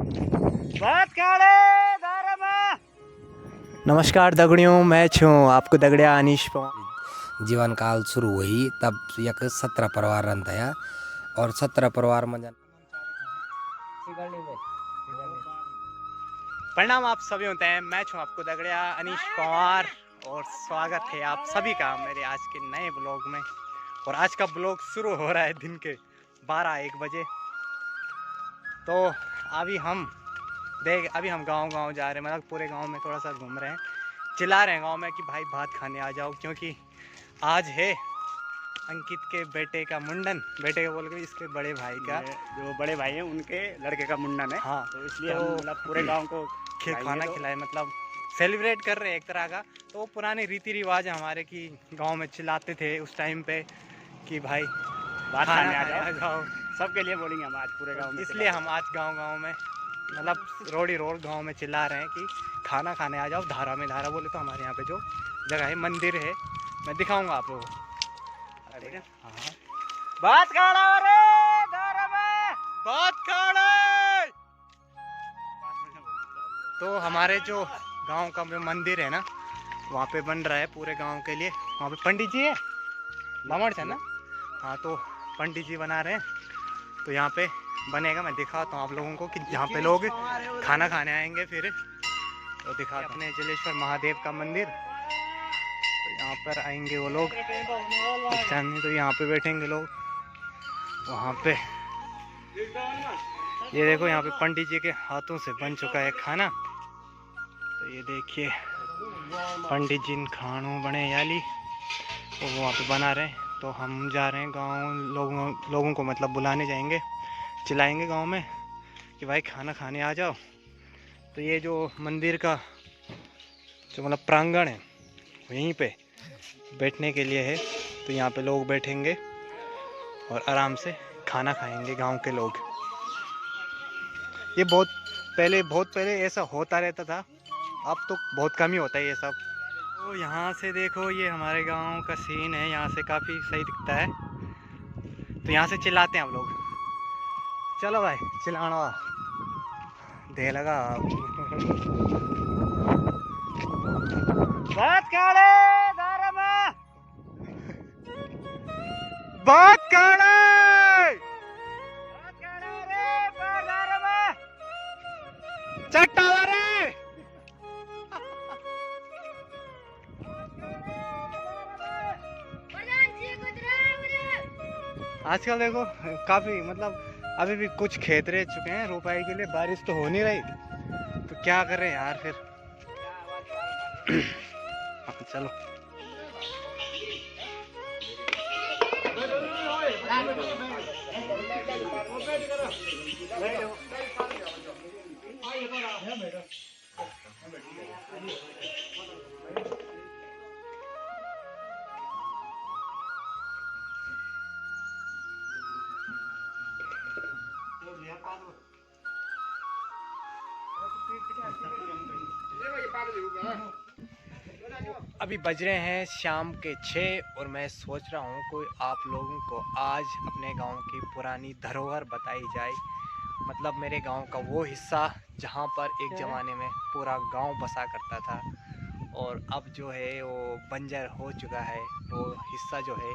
बात नमस्कार दगड़ियों, मैं छूँ आपको दगड़िया अनीश पवार। जीवन काल शुरू हुई तब यक 17 परिवार रहता है और 17 परिवार में प्रणाम आप सभी होते हैं। मैं छूँ आपको दगड़िया अनीश पवार और स्वागत है आप सभी का मेरे आज के नए ब्लॉग में। और आज का ब्लॉग शुरू हो रहा है दिन के 12-1 बजे। तो अभी हम गांव जा रहे हैं, मतलब पूरे गांव में थोड़ा सा घूम रहे हैं, चिल्ला रहे हैं गांव में कि भाई भात खाने आ जाओ, क्योंकि आज है अंकित के बेटे का मुंडन। बेटे का बोल के इसके बड़े भाई का, जो बड़े भाई हैं उनके लड़के का मुंडन है। हाँ, तो इसलिए हम मतलब पूरे गांव को खाना खिलाए, मतलब सेलिब्रेट कर रहे हैं एक तरह का। तो पुराने रीति रिवाज हमारे कि गांव में चिल्लाते थे उस टाइम पे कि भाई बात खाने आ जाओ। सबके लिए बोलेंगे हम आज पूरे गांव में, इसलिए हम आज गांव में मतलब रोड गांव में चिल्ला रहे हैं कि खाना खाने आ जाओ। धारा बोले तो हमारे यहाँ पे जो जगह है, मंदिर है, मैं दिखाऊंगा आप लोगों को। हाँ, बात तो हमारे जो गांव का जो मंदिर है ना, वहाँ पे बन रहा है पूरे गांव के लिए। वहाँ पे पंडित जी है, बामण है ना, हाँ, तो पंडित जी बना रहे हैं। तो यहाँ पे बनेगा, मैं दिखाता हूँ आप लोगों को कि जहाँ पे लोग खाना खाने आएंगे। फिर तो दिखा अपने जलेश्वर महादेव का मंदिर। तो यहाँ पर आएंगे वो लोग, तो यहाँ पे बैठेंगे लोग। वहाँ पे ये देखो, यहाँ पे पंडित जी के हाथों से बन चुका है खाना। तो ये देखिए पंडित जी खानों बने याली, तो वहाँ पे बना रहे हैं। तो हम जा रहे हैं गांव, लोगों को मतलब बुलाने जाएंगे, चिल्लाएंगे गांव में कि भाई खाना खाने आ जाओ। तो ये जो मंदिर का जो मतलब प्रांगण है, यहीं पे बैठने के लिए है। तो यहाँ पे लोग बैठेंगे और आराम से खाना खाएंगे गांव के लोग। ये बहुत पहले ऐसा होता रहता था, अब तो बहुत कम ही होता है ये सब। तो यहाँ से देखो, ये हमारे गांव का सीन है, यहाँ से काफ़ी सही दिखता है। तो यहाँ से चिल्लाते हैं हम लोग, चलो भाई चिल्लाना दे लगा। बात आजकल देखो काफ़ी मतलब अभी भी कुछ खेत रह चुके हैं रोपाई के लिए, बारिश तो हो नहीं रही। तो क्या करें यार फिर। चलो अभी बज रहे हैं शाम के 6 और मैं सोच रहा हूँ कोई आप लोगों को आज अपने गांव की पुरानी धरोहर बताई जाए। मतलब मेरे गांव का वो हिस्सा जहाँ पर एक ज़माने में पूरा गांव बसा करता था, और अब जो है वो बंजर हो चुका है। वो हिस्सा जो है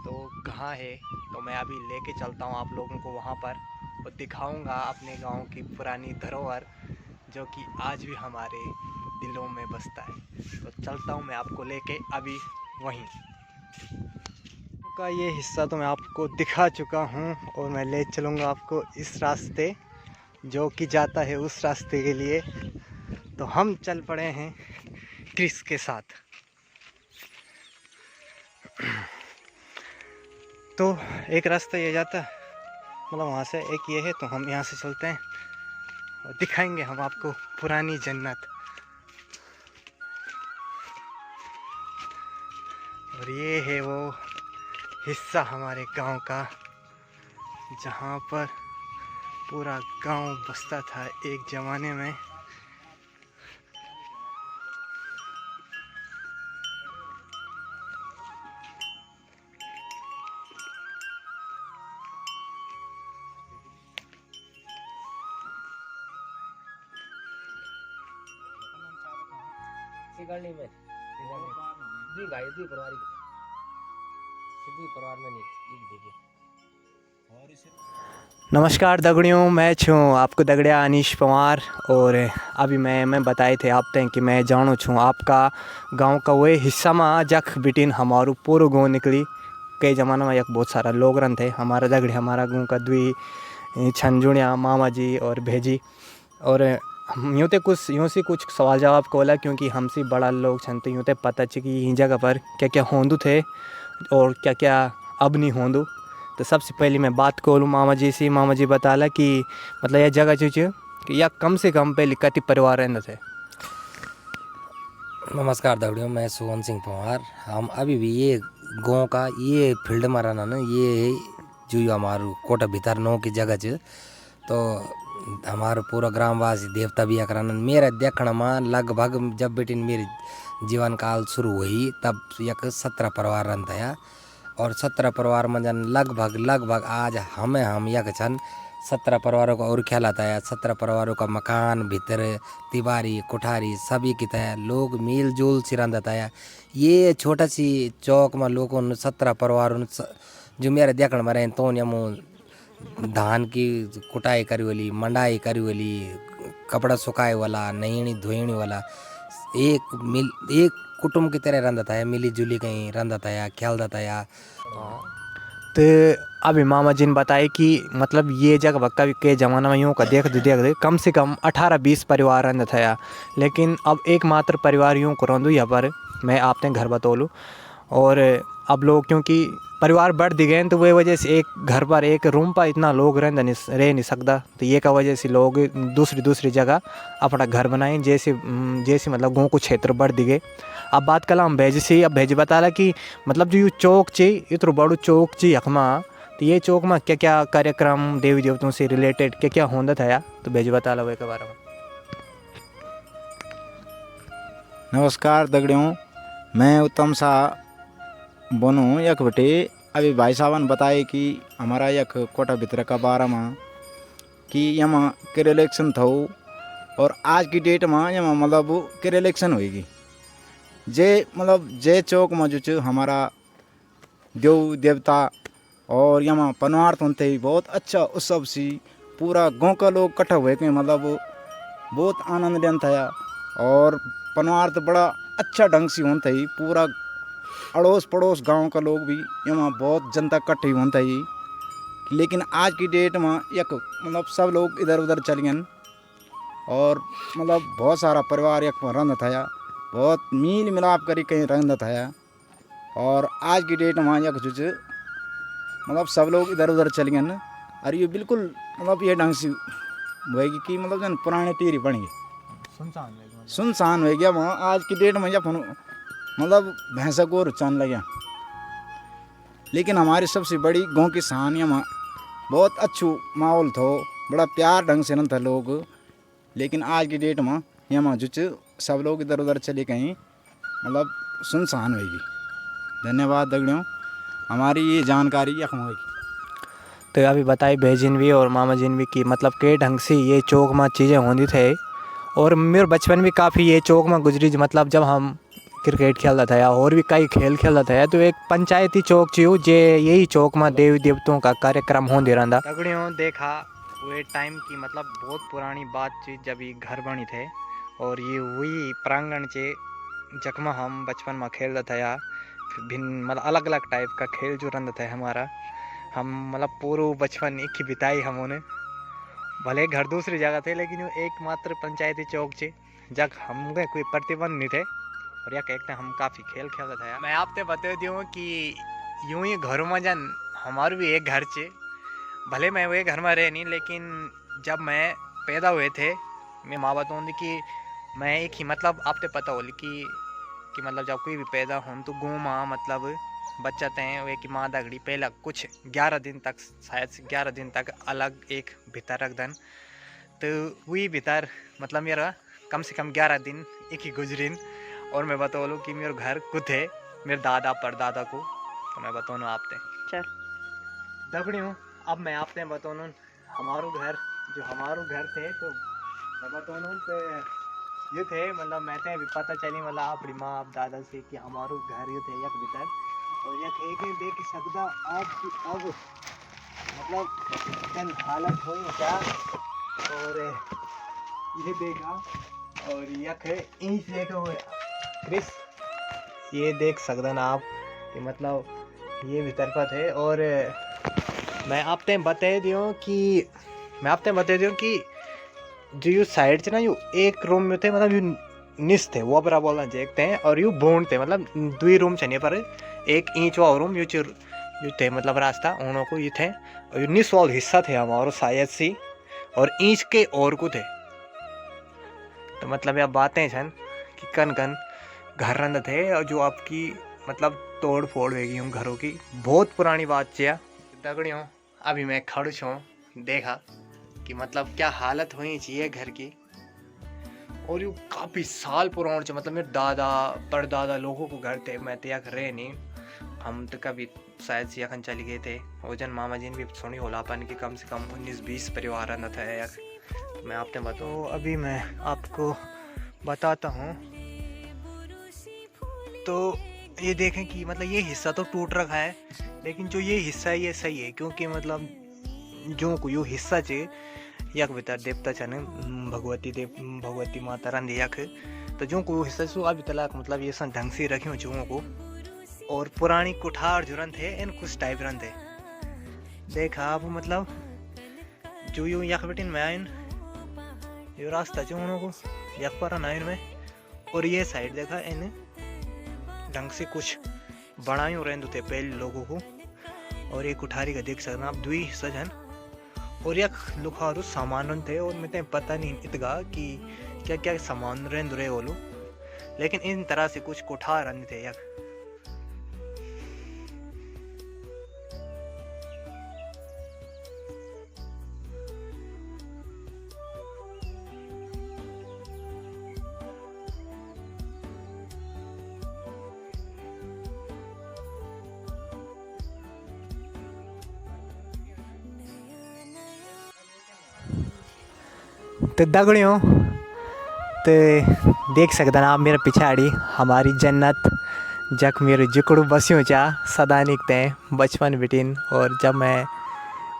तो कहाँ है, तो मैं अभी लेके चलता हूँ आप लोगों को वहाँ पर और दिखाऊंगा अपने गांव की पुरानी धरोहर, जो कि आज भी हमारे दिलों में बसता है। तो चलता हूँ मैं आपको लेके अभी वहीं का ये हिस्सा तो मैं आपको दिखा चुका हूँ, और मैं ले चलूँगा आपको इस रास्ते जो कि जाता है उस रास्ते के लिए। तो हम चल पड़े हैं क्रिस के साथ। तो एक रास्ता ये जाता है, मतलब वहाँ से एक ये है, तो हम यहाँ से चलते हैं और दिखाएंगे हम आपको पुरानी जन्नत। और ये है वो हिस्सा हमारे गांव का जहाँ पर पूरा गांव बसता था एक ज़माने में। सिगड़नी में दुई भाई दुई परिवार दुई परिवार में नहीं एक देखिए। नमस्कार दगड़ियों, मैं छूँ आपको दगड़िया अनीश पवार। और अभी मैं बताए थे आप तक कि मैं जानू छूँ आपका गांव का वही हिस्सा में जख बिटिन हमारू पूरा गाँव निकली। कई ज़माना में एक बहुत सारा लोग रन थे हमारा दगड़ी हमारा गाँव का दुई छंजुणिया मामा जी और भेजी। और हम यूँ से कुछ सवाल जवाब कोला क्योंकि हमसे बड़ा लोग छन तो यूँ ते पता च कि इन जगह पर क्या क्या होंदू थे और क्या क्या अब नहीं होंदू। तो सबसे पहले मैं बात करूँ मामा जी से। मामा जी बताला कि मतलब यह जगह जो कि या कम से कम पहले कति परिवार रहते थे। नमस्कार दगड़ियों, मैं सुवन सिंह पवार। हम अभी भी ये गाँव का ये फील्ड में रहना ना, ये जो हमारू कोटा भीतर नो की जगह च तो हमारा पूरा ग्रामवासी देवता भी कराना। मेरा देखना में लगभग जब बेटी मेरी जीवन काल शुरू हुई तब यक 17 परिवार रन था। और 17 परिवार में जन लगभग आज हम यक छन 17 परिवारों का और ख्याल आता है। 17 परिवारों का मकान भीतर तिवारी कोठारी सभी की तरह लोग मिल जुल सी रहता है। ये छोटा सी चौक में लोगों 17 परिवारों जो मेरे देखने में रहे तो यमु धान की कुटाई करी वाली मंडाई करी वाली कपड़ा सुखाए वाला नईनी धोईनी वाला एक कुटुंब की तरह रहता है। मिली जुली कहीं रहता है ख्याल रहता है। तो अभी मामा जी ने बताए कि मतलब ये जगह कभी के ज़माना में यूँ का देख कम से कम 18-20 परिवार रहते थे। लेकिन अब एकमात्र परिवार यूँ को रंदू यहाँ पर मैं आपने घर बतौलूँ। और अब लोग क्योंकि परिवार बढ़ दी गए तो वही वजह से एक घर पर एक रूम पर इतना लोग रह नहीं सकता। तो ये का वजह से लोग दूसरी जगह अपना घर बनाए जैसे मतलब गाँव को क्षेत्र बढ़ दी गए। अब बात कला हम भेज से। अब भेज बताला कि मतलब जो चौक चे इतना बड़ो चौक चे यखमा तो ये चौक में क्या क्या कार्यक्रम देवी देवताओं से रिलेटेड क्या क्या होंदा था। तो भेज बताला वो के बारे में। नमस्कार दगड़ियों, मैं उत्तम शाह बोनू यख बटे। अभी भाई साहब ने बताए कि हमारा यख कोटा भितर का बारे में कि यहाँ के इलेक्शन था और आज की डेट में यहाँ मतलब के इलेक्शन होगी जे मतलब जे चौक में जो हमारा देव देवता और यहाँ पनवार्थ होते ही बहुत अच्छा उत्सव सी पूरा गांव का लोग इकट्ठा हुए के मतलब बहुत आनंद लेन था। और पनवार्थ बड़ा अच्छा ढंग से होता ही पूरा अड़ोस पड़ोस गांव का लोग भी यहाँ बहुत जनता इकट्ठी होता ही। लेकिन आज की डेट में एक मतलब सब लोग इधर उधर चल गए और मतलब बहुत सारा परिवार एक रंध था बहुत मील मिलाप करी कहीं रंध था। और आज की डेट में एक जो मतलब सब लोग इधर उधर चल गए और ये बिल्कुल मतलब ये ढंग से होएगी कि मतलब जन पुराने टीरी बन गए सुनसान हो गया वहाँ। आज की डेट में जब मतलब भैंसा को रुचान लगे। लेकिन हमारी सबसे बड़ी गांव की कहानियाँ में बहुत अच्छू माहौल था बड़ा प्यार ढंग से न था लोग। लेकिन आज की डेट में यहाँ जो सब लोग इधर उधर चले कहीं मतलब सुनसान होगी। धन्यवाद दगड़ियों, हमारी ये जानकारी यह होगी। तो अभी बताई भेजिन भी और मामा जिन भी कि मतलब के ढंग से ये चौक में चीज़ें होती थे। और मेरे बचपन भी काफ़ी ये चौक में गुजरी मतलब जब हम क्रिकेट खेलता था और भी कई खेल खेलता था। तो एक पंचायती चौक चीज जे यही चौक में देवी देवताओं का कार्यक्रम होते रहता। तगड़ियों देखा वो टाइम की मतलब बहुत पुरानी बात चीज जब ये घर बनी थे और ये वही प्रांगण चे जखमा हम बचपन में खेलता था। या भिन्न मतलब अलग अलग टाइप का खेल जो रहता था हमारा। हम मतलब पूरा बचपन एक ही बिताई हमने भले घर दूसरी जगह थे लेकिन वो एकमात्र पंचायती चौक चे जब हम गए कोई प्रतिबंध नहीं थे। और या कहते हम काफ़ी खेल खेलता था। मैं आपसे बता दूँ कि यूं ही घरों में जन हमारे भी एक घर चे भले मैं वो घर में रह नहीं लेकिन जब मैं पैदा हुए थे मैं माँ बताऊँ कि मैं एक ही मतलब आपसे पता हो कि मतलब जब कोई भी पैदा हो तो गाँव माँ मतलब बच्चा हैं वे की माँ दगड़ी पहला कुछ 11 दिन तक शायद से 11 दिन तक अलग एक भीतर रख दन। तो वही भीतर मतलब मेरा कम से कम 11 दिन एक ही गुजरिन। और मैं बतौलूँ कि मेरे घर कुछ है मेरे दादा परदादा को। तो मैं बताऊँ आपने चल दगड़ी हूँ। अब मैं आपने बताऊँ हमारो घर जो हमारो घर थे तो मैं बताऊँ तो ये थे मतलब मैं थे भी पता चली मतलब अपनी माँ आप दादा से कि हमारो घर ये थे यक भीतर और यक एक देख सकता आप अब मतलब कन हालत हुई क्या और ये देखा और यक इंच देखो क्रिस ये देख सकते ना आप कि मतलब ये भीतर पर थे और मैं आपने बता दियो कि जो यू साइड से ना यू एक रूम में थे मतलब यू निस थे वो बरा बोलना देखते हैं और यू बोन थे मतलब 2 रूम छने पर एक इंच वाला रूम यू थे मतलब रास्ता उन्हों को ये थे और यू निस वाला हिस्सा थे हमारो शायद सी और इंच के और को थे तो मतलब यह बातें छन कि कन कन घर रंद थे और जो आपकी मतलब तोड़ फोड़ होगी हम घरों की बहुत पुरानी बात चिया दगड़ियों अभी मैं खड़ छूँ देखा कि मतलब क्या हालत होनी चाहिए घर की और यू काफ़ी साल पुराना च मतलब मेरे दादा परदादा लोगों को घर थे मैं तो यख रहे नहीं हम तो कभी शायद से यखन चले गए थे वजन मामा जी ने भी सुनी होला अपन की कम से कम 19-20 परिवार न था यख तो मैं आपने बताऊँ अभी मैं आपको बताता हूँ तो ये देखें कि मतलब ये हिस्सा तो टूट रखा है लेकिन जो ये हिस्सा है ये सही है क्योंकि मतलब जो को यो हिस्सा चे यक भीतर देवता छन भगवती माता रंध यक तो जो को हिस्सा सो अभी तलाक मतलब ये सन ढंग से रखियो चूहों को और पुरानी कुठार जो रंध है इन कुछ टाइप रंध है देखा आप मतलब जो यूँ यक बेटिन में आइन यो रास्ता चूहों को यक पर आइन में और ये साइड देखा इन ढंग से कुछ बनायो रहते थे पहले लोगों को और ये कुठारी का देख सकते आप 2 हिस्सा जन और यक लुखारू सामान थे और मैं पता नहीं इतगा कि क्या क्या सामान रेंद रहे वो लोग लेकिन इन तरह से कुछ कुठार रंध थे यक तो दगड़ियों तो देख सकते आप मेरे पिछाड़ी हमारी जन्नत जक मेरे जिकड़ू बसियों चा सदा निकते हैं बचपन बिटिन और जब मैं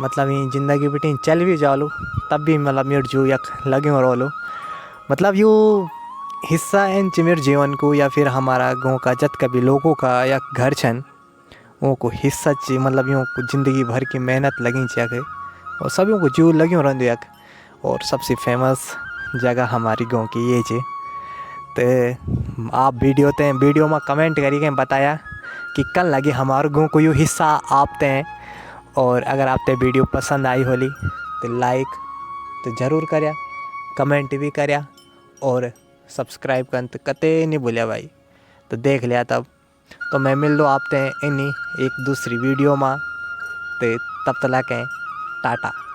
मतलब ये ज़िंदगी बिटिन चल भी जालू तब भी मतलब मेरे जो यक लगे हो रोलू मतलब यू हिस्सा इन मेरे जीवन को या फिर हमारा गाँव का जत कभी लोगों का या घर छन वो को हिस्सा ची मतलब यूँ ज़िंदगी भर की मेहनत लगी चे और सभी को जो लगे रंद यक और सबसे फेमस जगह हमारी गांव की ये चे तो आप वीडियो में कमेंट करिए बताया कि कल लगे हमारे गांव को यो हिस्सा आपते हैं और अगर आपते वीडियो पसंद आई होली तो लाइक तो ज़रूर करिया कमेंट भी करिया और सब्सक्राइब कर तो कते नहीं भूलिया भाई तो देख लिया तो मैं मिल लो आपते इन्हीं एक दूसरी वीडियो में तो तब तक टाटा।